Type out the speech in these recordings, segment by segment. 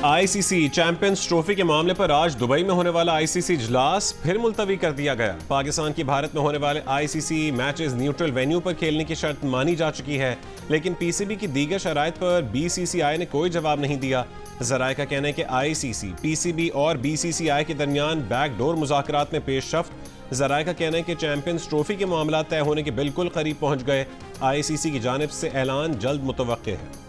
ICC champions trophy के मामले पर आज दुबई में होने वाला आईसीसी इजलास फिर मुलतवी कर दिया गया। पाकिस्तान की भारत में होने वाले आईसीसी मैचेस न्यूट्रल वेन्यू पर खेलने की शर्त मानी जा चुकी है, लेकिन पीसीबी की दीगर शराइत पर बीसीसीआई ने कोई जवाब नहीं दिया। जराए का कहना है कि आईसीसी, पीसीबी और बीसीसीआई के दरमियान बैकडोर मुज़ाकरात में पेशरफ्त। जराए का कहना है कि चैंपियंस ट्रॉफी के मामला तय होने के बिल्कुल करीब पहुंच गए। आईसीसी की जानिब से ऐलान जल्द मुतवक्के है।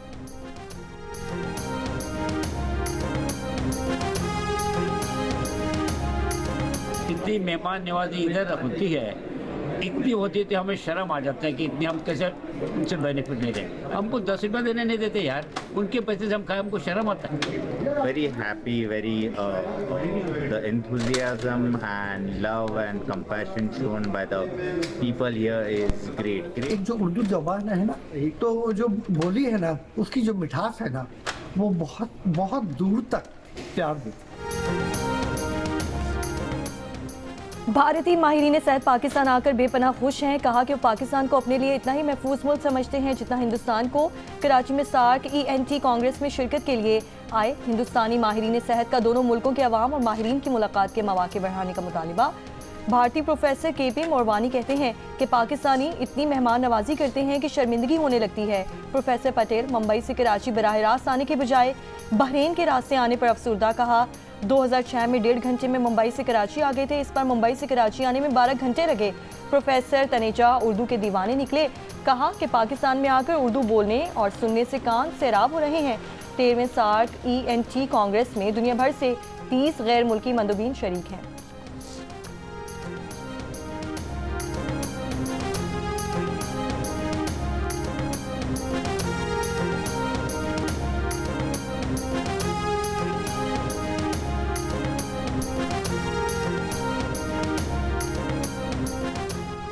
इतनी मेहमान नवाजी इधर होती है, इतनी होती है तो हमें शर्म आ जाता है कि इतनी हम कैसे उनसे बेनिफिट ले रहे हैं। हमको 10 रुपये देने नहीं देते यार, उनके पैसे से हम खाए, हमको शर्म आता है। Very happy, very the enthusiasm and love and compassion shown by the people here is great. एक जो उर्दू ज़बान है ना, तो जो बोली है ना, उसकी जो मिठास है ना, वो बहुत बहुत दूर तक प्यार देती है। भारतीय माहिरीन सेहत पाकिस्तान आकर बेपनाह खुश हैं। कहा कि वो पाकिस्तान को अपने लिए इतना ही महफूज मुल्क समझते हैं जितना हिंदुस्तान को। कराची में सार्क ENT कांग्रेस में शिरकत के लिए आए हिंदुस्तानी माहिरीन सेहत का दोनों मुल्कों के अवाम और माहिरीन की मुलाकात के मौके बढ़ाने का मुतालिबा। भारतीय प्रोफेसर KP मोरवानी कहते हैं कि पाकिस्तानी इतनी मेहमान नवाजी करते हैं कि शर्मिंदगी होने लगती है। प्रोफेसर पटेल मुंबई से कराची बराह रास्त आने के बजाय बहरीन के रास्ते आने पर अफसुर्दा। कहा 2006 में 1.5 घंटे में मुंबई से कराची आ गए थे, इस पर मुंबई से कराची आने में 12 घंटे लगे। प्रोफेसर तनेजा उर्दू के दीवाने निकले। कहा कि पाकिस्तान में आकर उर्दू बोलने और सुनने से कान सैराब हो रहे हैं। 13वें सार्क ENT कांग्रेस में दुनिया भर से 30 गैर मुल्की मंदुबीन शरीक हैं।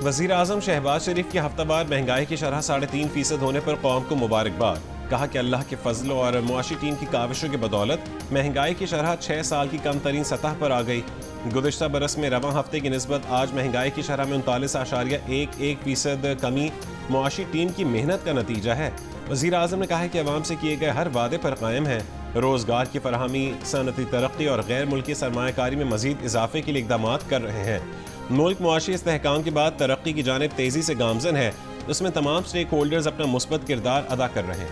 वज़ीर आज़म शहबाज शरीफ की हफ्तावार महंगाई की शरह 3.5% होने पर कौम को मुबारकबाद। कहा कि अल्लाह के फजल और मुआशी टीम की काविशों की बदौलत महंगाई की शरह 6 साल की कम तरीन सतह पर आ गई। गुज़िश्ता बरस में रवां हफ्ते की निस्बत आज महंगाई की शरह में 39.11% कमी मुआशी टीम की मेहनत का नतीजा है। वज़ीर आज़म ने कहा है कि अवाम से किए गए हर वादे पर कायम है। रोज़गार की फराहमी, सनती तरक्की और गैर मुल्की सरमायाकारी में मज़ीद इजाफे के लिए इक़दाम कर रहे हैं। मुल्क मुआशी इस्तेहकाम के बाद तरक्की की जानिब तेज़ी से गामज़न है। उसमें तमाम स्टेक होल्डर्स अपना मुस्बत किरदार अदा कर रहे हैं।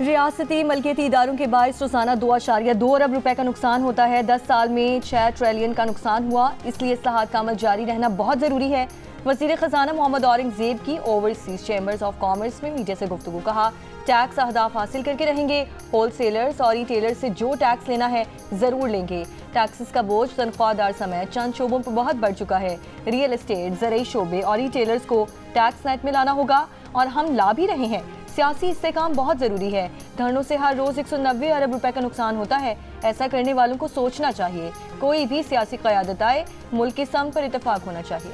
रियासती मलकियती इदारों के बायस रोजाना 2.2 अरब रुपए का नुकसान होता है। 10 साल में 6 ट्रिलियन का नुकसान हुआ, इसलिए इस्लाहात का अमल जारी रहना बहुत ज़रूरी है। वज़ीर ख़जाना मोहम्मद औरंगज़ेब की ओवरसीज चैम्बर्स ऑफ कॉमर्स में मीडिया से गुफ्तगू। कहा टैक्स अहदाफ हासिल करके रहेंगे। होल सेलर्स और रिटेलर्स से जो टैक्स लेना है ज़रूर लेंगे। टैक्सेस का बोझ तनख्वाहदार समेत चंद शोबों पर बहुत बढ़ चुका है। रियल एस्टेट, ज़रूरी शोबे और रिटेलर्स को टैक्स नेट में लाना होगा और हम ला भी रहे हैं। सियासी इस्तेकाम बहुत ज़रूरी है। धरनों से हर रोज़ 190 अरब रुपए का नुकसान होता है। ऐसा करने वालों को सोचना चाहिए। कोई भी सियासी क़यादत आए, मुल्क की सम पर इत्तेफाक होना चाहिए।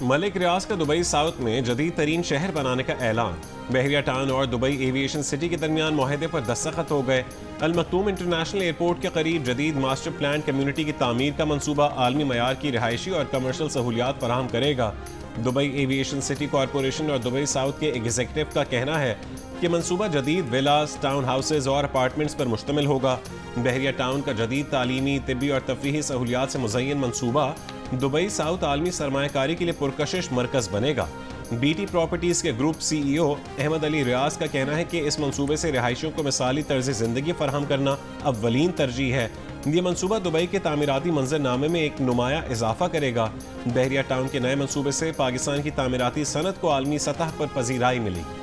मलिक रियाज का दुबई साउथ में जदीद तरीन शहर बनाने का ऐलान। बहरिया टाउन और दुबई एविएशन सिटी के दरमियान मुआहदे पर दस्तखत हो गए। अल मखदूम इंटरनेशनल एयरपोर्ट के करीब जदीद मास्टर प्लान कम्युनिटी की तामीर का मंसूबा आलमी मयार की रिहायशी और कमर्शियल सहूलियात फराहम करेगा। दुबई एविएशन सिटी कॉरपोरेशन और दुबई साउथ के एग्जीक्यूटिव का कहना है कि मंसूबा जदीद विलास, टाउन हाउसेज और अपार्टमेंट्स पर मुश्तमिल होगा। बहरिया टाउन का जदीद तालीमी, तिब्बी और तफरीही सहूलियात से मुज़य्यन मंसूबा दुबई साउथ आलमी सरमायाकारी के लिए पुरकशिश मरकज़ बनेगा। BT प्रॉपर्टीज़ के ग्रुप CEO अहमद अली रियाज का कहना है कि इस मंसूबे से रिहायशियों को मिसाली तर्ज ज़िंदगी फराहम करना अव्वलीन तरजीह है। ये मंसूबा दुबई के तामीराती मंजरनामे में एक नुमाया इजाफा करेगा। बहरिया टाउन के नए मंसूबे से पाकिस्तान की तामीराती सनत को आलमी सतह पर पजीराई मिलेगी।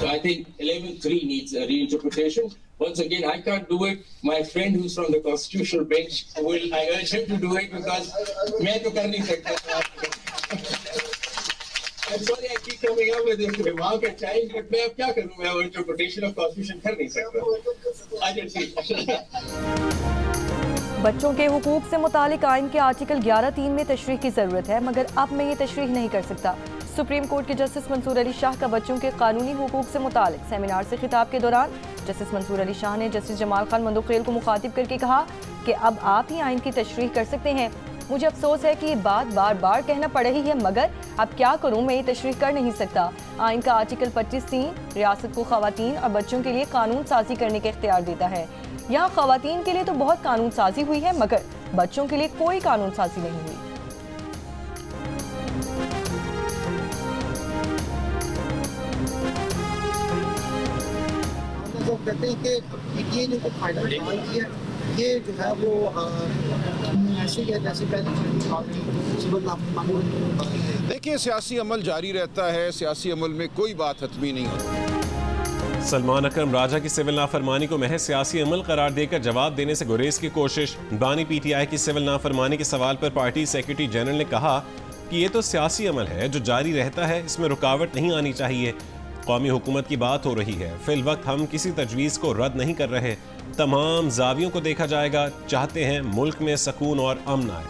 I think 11.3 needs a reinterpretation. Once again, I can't do it. My friend who's from the constitutional bench, I urge him to do it because मैं तो कर नहीं सकता। I'm sorry I keep coming up with this remark at times, but मैं अब क्या करूँ, मैं interpretation of constitution कर नहीं सकता. I can see. बच्चों के हुकूक से मुतालिक आइन के आर्टिकल 11(3) में तशरीह की ज़रूरत है, मगर अब मैं ये तशरीह नहीं कर सकता। सुप्रीम कोर्ट के जस्टिस मंसूर अली शाह का बच्चों के कानूनी हुकूक से मुतालिक सेमिनार से खिताब के दौरान जस्टिस मंसूर अली शाह ने जस्टिस जमाल खान मंदोखेल को मुखातिब करके कहा कि अब आप ही आइन की तशरीह कर सकते हैं। मुझे अफसोस है कि ये बात बार बार कहना पड़ रही है, मगर अब क्या करूं, मैं ये तशरीह कर नहीं सकता। आइन का आर्टिकल 25(3) रियासत को खवातीन और बच्चों के लिए कानून साजी करने के इख्तियार देता है। यहाँ खवातीन के लिए तो बहुत कानून साजी हुई है, मगर बच्चों के लिए कोई कानून साजी नहीं हुई। कहते हैं कि ये जो फाइनल ये जो है वो ऐसे ही है जैसे पहले। देखिए, सियासी अमल जारी रहता है, सियासी अमल में कोई बात हतमी नहीं होती। सलमान अकरम राजा की सिविल नाफरमानी को महज सियासी अमल करार देकर जवाब देने से गुरेज की कोशिश। बानी पीटीआई की सिविल नाफरमानी के सवाल पर पार्टी सेक्रेटरी जनरल ने कहा कि ये तो सियासी अमल है जो जारी रहता है, इसमें रुकावट नहीं आनी चाहिए। कौमी हुकूमत की बात हो रही है, फिल वक्त हम किसी तजवीज़ को रद्द नहीं कर रहे, तमाम जावियों को देखा जाएगा, चाहते हैं मुल्क में सुकून और अमन आए।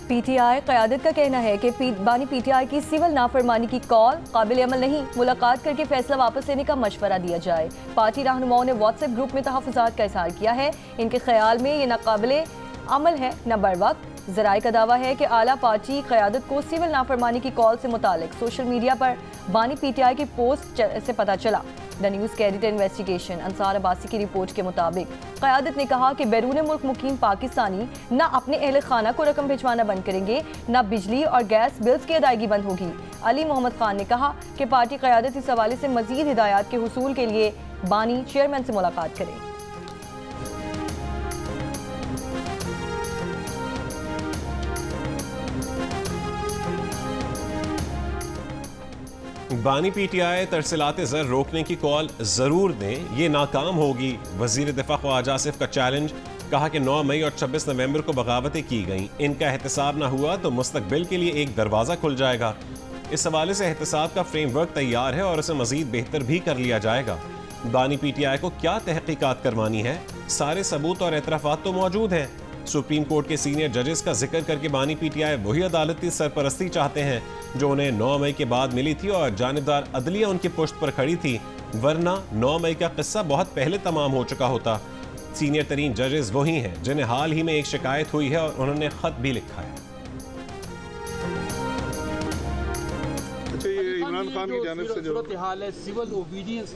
पीटीआई क़यादत का कहना है कि बानी पीटीआई की सिविल नाफरमानी की कॉल काबिल अमल नहीं, मुलाकात करके फैसला वापस लेने का मशवरा दिया जाए। पार्टी रहनुमाओं ने व्हाट्सएप ग्रुप में तहफ़्फ़ुज़ात का इज़हार किया है। इनके ख्याल में ये नाकाबिले अमल है न बर वक्त। ज़राए का दावा है कि आला पार्टी क़यादत को सिविल नाफरमानी की कॉल से मुतालिक सोशल मीडिया पर बानी पीटीआई की पोस्ट से पता चला। द न्यूज़ के एडिटर इन्वेस्टिगेशन अंसार अब्बासी की रिपोर्ट के मुताबिक क़यादत ने कहा कि बैरून मुल्क मुकीम पाकिस्तानी न अपने अहल खाना को रकम भिजवाना बंद करेंगे, न बिजली और गैस बिल्स की अदायगी बंद होगी। अली मोहम्मद खान ने कहा कि पार्टी क़यादत इस हवाले से मज़ीद हिदायत के हुसूल के लिए बानी चेयरमैन से मुलाकात करें। बानी पीटीआई तरसीलात ज़र रोकने की कॉल ज़रूर दें, ये नाकाम होगी। वज़ीर दिफ़ा ख्वाजा आसिफ का चैलेंज, कहा कि 9 मई और 26 नवंबर को बगावतें की गईं, इनका एहतसाब ना हुआ तो मुस्तकबिल के लिए एक दरवाज़ा खुल जाएगा। इस हवाले से एहतसाब का फ्रेमवर्क तैयार है और उसे मज़ीद बेहतर भी कर लिया जाएगा। बानी पीटीआई को क्या तहकीकात करवानी है, सारे सबूत और एतराफ़ात तो मौजूद हैं। सुप्रीम कोर्ट के सीनियर जजेस का जिक्र करके बानी पीटीआई वही अदालती सरपरस्ती चाहते हैं जो उन्हें 9 मई के बाद मिली थी और जानिबदार अदलिया उनकी पुश्त पर खड़ी थी, वरना 9 मई का किस्सा बहुत पहले तमाम हो चुका होता। सीनियर तरीन जजेस वही हैं जिन्हें हाल ही में एक शिकायत हुई है और उन्होंने खत भी लिखा है। इमरान खान की जानिब से जो हाल है सिविल ओबीडियंस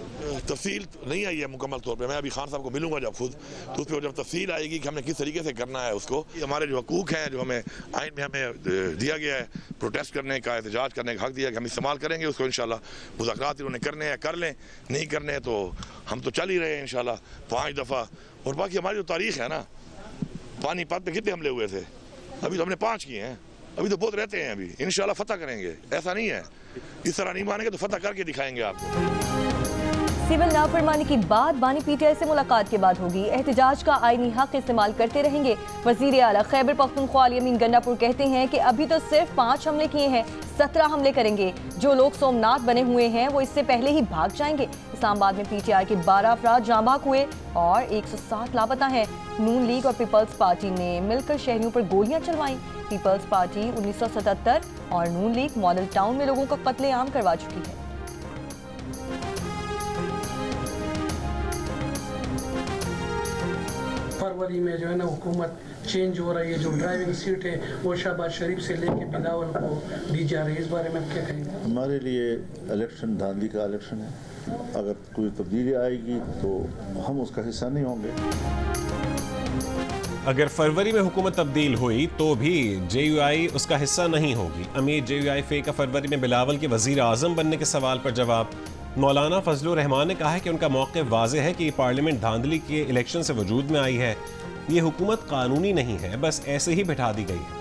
तफसील नहीं आई है मुकम्मल तौर पे। मैं अभी खान साहब को मिलूंगा जब खुद, तो उस पर जब तफसील आएगी कि हमने किस तरीके से करना है उसको, हमारे जो हकूक़ हैं जो हमें आइन में हमें दिया गया है, प्रोटेस्ट करने का, एहतजाज करने का हक दिया, कि हम इस्तेमाल करेंगे उसको। इंशाल्लाह मुज़ाकरात उन्होंने करने हैं कर लें, नहीं करने तो हम तो चल ही रहे हैं इंशाल्लाह 5 दफ़ा। और बाकी हमारी जो तारीख है ना, पानीपत पे कितने हमले हुए थे, अभी तो हमने 5 किए हैं, अभी तो बहुत रहते हैं। अभी इंशाल्लाह फतह करेंगे, ऐसा नहीं है, इस तरह नहीं मानेंगे तो फतह करके दिखाएंगे आपको। सिविल नाफरमानी की बात बानी पीटीआई से मुलाकात के बाद होगी। एहतजाज का आईनी हक इस्तेमाल करते रहेंगे। वजीर आला खैबर पख्तूनख्वा अली अमीन गंडापुर कहते हैं कि अभी तो सिर्फ 5 हमले किए हैं, 17 हमले करेंगे। जो लोग सोमनाथ बने हुए हैं वो इससे पहले ही भाग जाएंगे। इस्लामाबाद में पीटीआई के 12 अफराद जाँ भाग हुए और 107 लापता हैं। नून लीग और पीपल्स पार्टी ने मिलकर शहरियों पर गोलियां चलवाई। पीपल्स पार्टी 1977 और नून लीग मॉडल टाउन में लोगों का कत्लेआम करवा चुकी है। फरवरी में जो है ना हुकूमत चेंज हो रही है, जो ड्राइविंग सीट है वो शहबाज शरीफ से लेके बिलावल को दी जा रही है, इस बारे में आप क्या कहेंगे? हमारे लिए इलेक्शन धांधली का इलेक्शन है, अगर कोई तब्दीली आएगी तो हम उसका हिस्सा नहीं होंगे। अगर फरवरी में हुकूमत तब्दील हुई तो भी JUI उसका हिस्सा नहीं होगी। अमीर JUI फे का फरवरी में बिलावल के वजीर आजम बनने के सवाल पर जवाब। मौलाना फजलुर रहमान ने कहा है कि उनका मौक़िफ़ वाज़ेह है कि ये पार्लियामेंट धांधली के इलेक्शन से वजूद में आई है। ये हुकूमत कानूनी नहीं है, बस ऐसे ही बिठा दी गई है।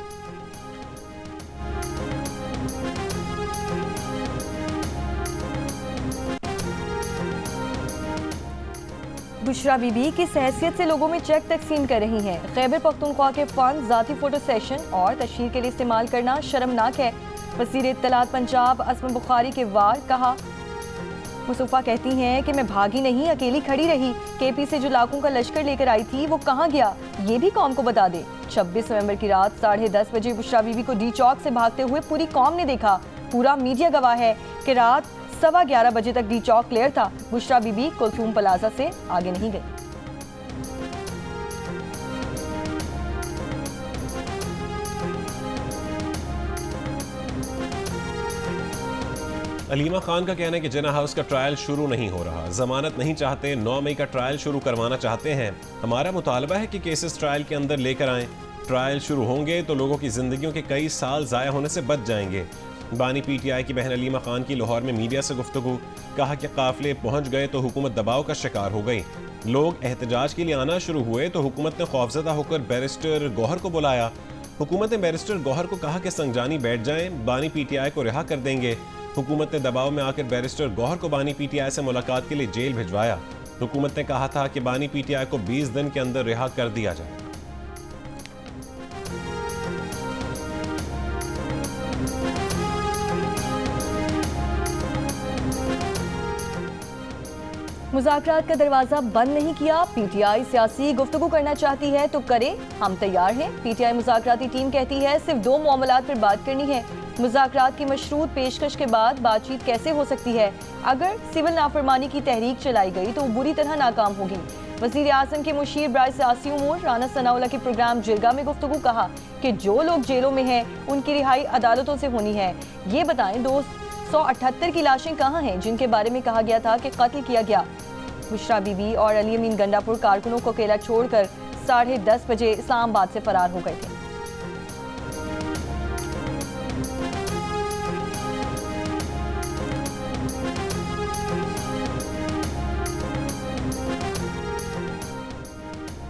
बुशरा बीबी किस हैसियत से लोगों में चेक तकसीम कर रही हैं। खैबर पख्तूनख्वा के फंड ज़ाती फोटो सेशन और तशहीर के लिए इस्तेमाल करना शर्मनाक है। वज़ीर इत्तलात पंजाब असमा बुखारी के वार कहा। मुसफ़ा कहती हैं कि मैं भागी नहीं, अकेली खड़ी रही। केपी से जो लाखों का लश्कर लेकर आई थी वो कहाँ गया, ये भी कौम को बता दे। 26 नवंबर की रात 10:30 बजे बुशरा बीबी को डी चौक से भागते हुए पूरी कौम ने देखा। पूरा मीडिया गवाह है कि रात 11:15 बजे तक डी चौक क्लियर था। बुशरा बीबी कुलथूम प्लाजा से आगे नहीं गई। अलीमा खान का कहना है कि जिन्ना हाउस का ट्रायल शुरू नहीं हो रहा, जमानत नहीं चाहते, 9 मई का ट्रायल शुरू करवाना चाहते हैं। हमारा मुतालबा है कि केसेस ट्रायल के अंदर लेकर आएं। ट्रायल शुरू होंगे तो लोगों की जिंदगियों के कई साल ज़ाया होने से बच जाएंगे। बानी PTI की बहन अलीमा खान की लाहौर में मीडिया से गुफ्तगू। कहा कि काफिले पहुंच गए तो हुकूमत दबाव का शिकार हो गई। लोग एहतजाज के लिए आना शुरू हुए तो हुकूमत ने खौफजदा होकर बैरिस्टर गौहर को बुलाया। हुकूमत ने बैरिस्टर गौहर को कहा कि संगजानी बैठ जाएं, बानी PTI को रिहा कर देंगे। हुकूमत ने दबाव में आकर बैरिस्टर गौहर को बानी PTI से मुलाकात के लिए जेल भिजवाया। हुकूमत ने कहा था कि बानी PTI को 20 दिन के अंदर रिहा कर दिया जाए। मुज़ाकरात का दरवाजा बंद नहीं किया। PTI सियासी गुफ्तगू करना चाहती है तो करे, हम तैयार हैं। PTI मुज़ाकराती टीम कहती है सिर्फ 2 मामलात पर बात करनी है। मुज़ाकरात की मशरूत पेशकश के बाद बातचीत कैसे हो सकती है? अगर सिविल नाफरमानी की तहरीक चलाई गई तो वो बुरी तरह नाकाम होगी। वज़ीर आज़म के मुशीर बराए सियासी उमूर राना सनाउल्लाह के प्रोग्राम जिरगा में गुफ्तगू। कहा कि जो लोग जेलों में हैं उनकी रिहाई अदालतों से होनी है। ये बताएं 278 की लाशें कहाँ हैं जिनके बारे में कहा गया था कि कत्ल किया गया। बुशरा बीबी और अली अमीन गंडापुर कारकुनों को अकेला छोड़कर 10:30 बजे इस्लामाबाद से फरार हो गए थे।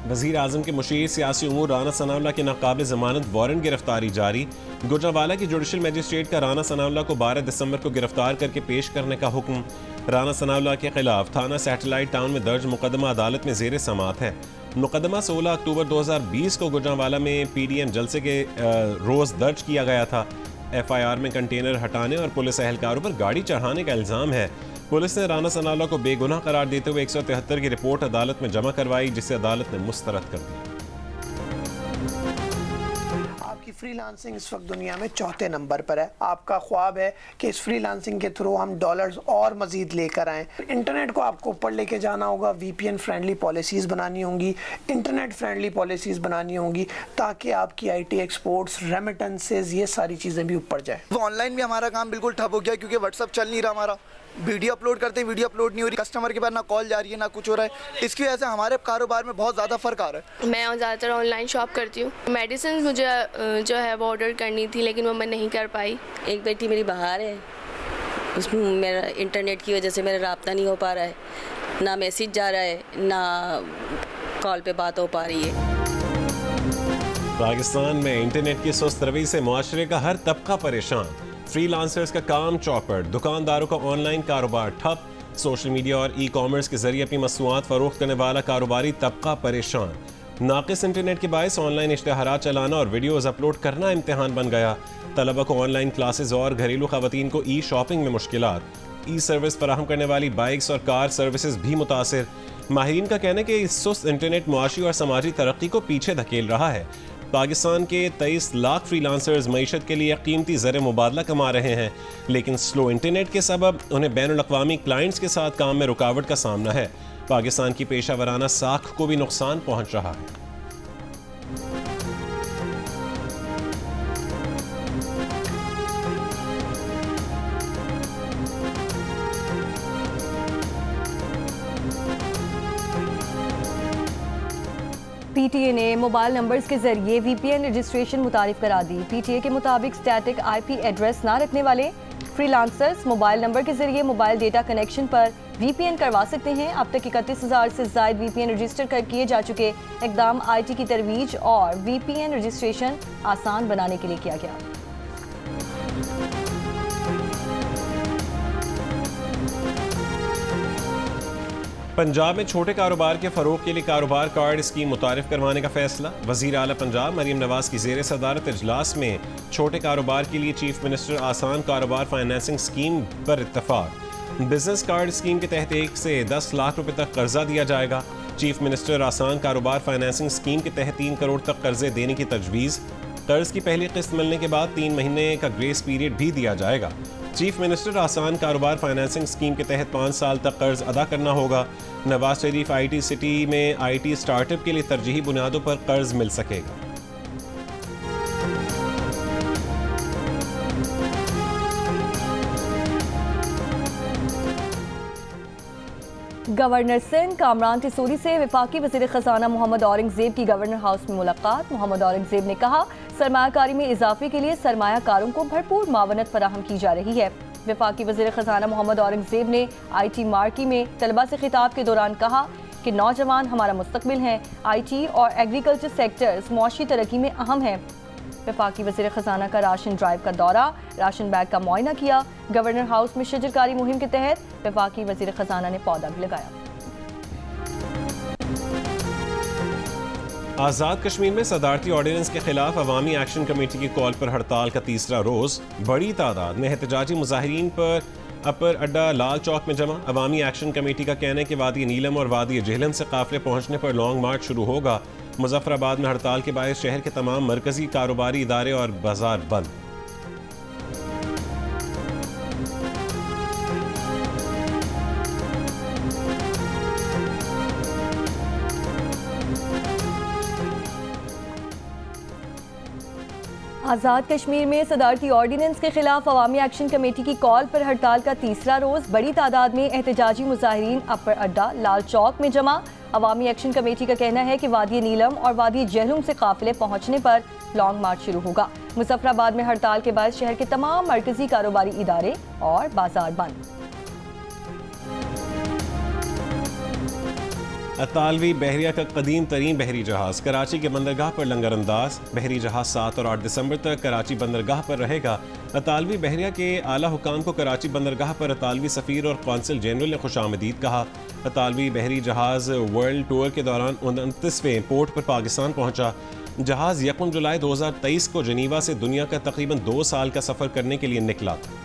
वज़ीर आज़म के मुशीर सियासी उमूर राना सनाउल्लाह के नाकाबिल ज़मानत वारंट गिरफ्तारी जारी। गुजरांवाला की जुडिशल मजिस्ट्रेट का राना सनाउल्लाह को 12 दिसंबर को गिरफ्तार करके पेश करने का हुक्म। राना सनाउल्लाह के खिलाफ थाना सैटेलाइट टाउन में दर्ज मुकदमा अदालत में ज़ेर समात है। मुकदमा 16 अक्टूबर 2020 को गुजरांवाला में PDM जलसे के रोज़ दर्ज किया गया था। FIR में कंटेनर हटाने और पुलिस एहलकारों पर गाड़ी चढ़ाने का इल्ज़ाम है। पुलिस ने राना सनाउल्लाह को बेगुनाह करार देते हुए 173 की रिपोर्ट अदालत में जमा करवाई, जिसे अदालत ने मुस्तरद कर दिया। आपकी फ्रीलांसिंग इस वक्त दुनिया में 4थे नंबर पर है। आपका ख्वाब है कि इस फ्रीलांसिंग के थ्रू हम डॉलर्स और मजीद लेकर आएँ। इंटरनेट को आपको ऊपर लेके जाना होगा, VPN फ्रेंडली पॉलिसीज़ बनानी होंगी, इंटरनेट फ्रेंडली पॉलिसीज़ बनानी होंगी ताकि आपकी IT एक्सपोर्ट्स, रेमिटेंसेज, ये सारी चीज़ें भी ऊपर जाए। ऑनलाइन भी हमारा काम बिल्कुल ठप हो गया क्योंकि WhatsApp चल नहीं रहा हमारा। वीडियो अपलोड करते हैं, वीडियो अपलोड नहीं हो रही, कस्टमर के पास ना कॉल जा रही है ना कुछ हो रहा है। इसकी वजह से हमारे कारोबार में बहुत ज़्यादा फ़र्क आ रहा है। मैं ज़्यादातर ऑनलाइन शॉप करती हूँ। मेडिसिन मुझे जो है वो ऑर्डर करनी थी लेकिन वो मैं नहीं कर पाई। एक बेटी मेरी बाहर है, उसमें मेरा इंटरनेट की वजह से मेरा राब्ता नहीं हो पा रहा है, ना मैसेज जा रहा है ना कॉल पे बात हो पा रही है। पाकिस्तान में इंटरनेट की सुस्त रवि से मुआशरे का हर तबका परेशान। फ्रीलांसर्स का काम चौपट, दुकानदारों का ऑनलाइन कारोबार ठप, सोशल मीडिया और ई-कॉमर्स के जरिए अपनी मसनूआत फरोख्त करने वाला कारोबारी तबका परेशान। नाकिस इंटरनेट के बायस ऑनलाइन इश्तहारात चलाना और वीडियोज़ अपलोड करना इम्तिहान बन गया। तलबा को ऑनलाइन क्लासेज और घरेलू खवातीन को ई-शॉपिंग में मुश्किलात। ई-सर्विस फराहम करने वाली बाइक्स और कार सर्विसेज भी मुतासिर। माहिरीन का कहना है कि इस सुस्त इंटरनेट मुआशी और समाजी तरक्की को पीछे धकेल रहा है। पाकिस्तान के 23 लाख फ्रीलांसर्स मईशत के लिए कीमती ज़र मुबादला कमा रहे हैं, लेकिन स्लो इंटरनेट के सबब उन्हें बैनुल-अक़वामी क्लाइंट्स के साथ काम में रुकावट का सामना है। पाकिस्तान की पेशा वराना साख को भी नुकसान पहुंच रहा है। PTA ने मोबाइल नंबर्स के जरिए VPN रजिस्ट्रेशन मुतारिफ करा दी। PTA के मुताबिक स्टैटिक IP एड्रेस ना रखने वाले फ्रीलांसर्स मोबाइल नंबर के जरिए मोबाइल डेटा कनेक्शन पर VPN करवा सकते हैं। अब तक 31,000 से ज़ायद VPN रजिस्टर किए जा चुके। इक़दाम IT की तरवीज और VPN रजिस्ट्रेशन आसान बनाने के लिए किया गया। पंजाब में छोटे कारोबार के फरोग के लिए कारोबार कार्ड स्कीम मुतारिफ करवाने का फैसला। वज़ीर आला पंजाब मरीम नवाज की ज़ेर सदारत इजलास में छोटे कारोबार के लिए चीफ मिनिस्टर आसान कारोबार फाइनेंसिंग स्कीम पर इत्तफाक। बिजनेस कार्ड स्कीम के तहत 1 से 10 लाख रुपए तक कर्जा दिया जाएगा। चीफ मिनिस्टर आसान कारोबार फाइनेंसिंग स्कीम के तहत 3 करोड़ तक कर्जे देने की तजवीज़। कर्ज की पहली किस्त मिलने के बाद 3 महीने का ग्रेस पीरियड भी दिया जाएगा। चीफ मिनिस्टर आसान कारोबार फाइनेंसिंग स्कीम के तहत 5 साल तक कर्ज अदा करना होगा। नवाज शरीफ IT सिटी में IT स्टार्टअप के लिए तरजीही बुनियादों पर कर्ज मिल सकेगा। गवर्नर सिंध कामरान टिसोरी से वफाकी वज़ीर ख़ज़ाना मोहम्मद औरंगज़ेब की गवर्नर हाउस में मुलाकात। मोहम्मद औरंगज़ेब ने कहा, सरमायाकारी में इजाफे के लिए सरमायाकारों को भरपूर मावनत फराहम की जा रही है। वफाकी वज़ीर ख़ज़ाना मोहम्मद औरंगज़ेब ने IT मार्की में तलबा से खिताब के दौरान कहा कि नौजवान हमारा मुस्तकबिल हैं। IT और एग्रीकल्चर सेक्टर्स मुआशी तरक्की में अहम हैं। वफाकी वज़ीर ख़ज़ाना का राशन ड्राइव का दौरा, राशन बैग का मुआयना किया। गवर्नर हाउस में शजरकारी मुहिम के तहत वफाकी वज़ीर ख़ज़ाना ने पौधा भी लगाया। आज़ाद कश्मीर में सदारती ऑर्डिनेंस के खिलाफ अवामी एक्शन कमेटी की कॉल पर हड़ताल का तीसरा रोज। बड़ी तादाद में एहतजाजी मुजाहिरीन पर अपर अड्डा लाल चौक में जमा। अवामी एक्शन कमेटी का कहना है कि वादी नीलम और वादी जेहलम से काफिले पहुंचने पर लॉन्ग मार्च शुरू होगा। मुजफ्फराबाद में हड़ताल के बायस शहर के तमाम मरकजी कारोबारी इदारे और बाजार बंद। आज़ाद कश्मीर में सदारती ऑर्डिनेंस के खिलाफ अवामी एक्शन कमेटी की कॉल पर हड़ताल का तीसरा रोज। बड़ी तादाद में एहतजाजी मुजाहिरीन अपर अड्डा लाल चौक में जमा। अवामी एक्शन कमेटी का कहना है कि वादी नीलम और वादी जेहलम से काफिले पहुंचने पर लॉन्ग मार्च शुरू होगा। मुजफ्फराबाद में हड़ताल के बाद शहर के तमाम मरकजी कारोबारी इदारे और बाजार बंद। अतालवी बहरिया का कदीम तरीन बहरी जहाज कराची के बंदरगाह पर लंगर अंदाज। बहरी जहाज 7 और 8 दिसंबर तक कराची बंदरगाह पर रहेगा। अतालवी बहरिया के आला हुकाम को कराची बंदरगाह पर अतालवी सफ़ीर और कौंसल जनरल ने खुशामदीद कहा। अतालवी बहरी जहाज वर्ल्ड टूर के दौरान 29वें पोर्ट पर पाकिस्तान पहुंचा। जहाज 1 जुलाई 2023 को जनीवा से दुनिया का तकरीबन 2 साल का सफ़र करने के लिए निकला था।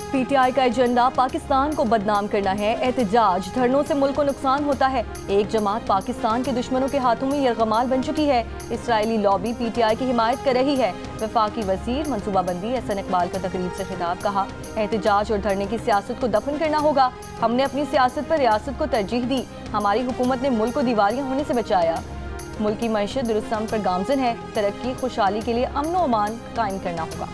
PTI का एजेंडा पाकिस्तान को बदनाम करना है। एहतजाज धरनों से मुल्क को नुकसान होता है। एक जमात पाकिस्तान के दुश्मनों के हाथों में यरगमाल बन चुकी है। इसराइली लॉबी PTI की हिमायत कर रही है। वफाकी वजीर मनसूबाबंदी एहसन इकबाल का तकरीब से खिताब। कहा, एहतजाज और धरने की सियासत को दफन करना होगा। हमने अपनी सियासत पर रियासत को तरजीह दी। हमारी हुकूमत ने मुल्क को दीवारियाँ होने से बचाया। मुल्क की मईशत दुरुस्त पर गामजन है। तरक्की खुशहाली के लिए अमन व अमान कायम करना होगा।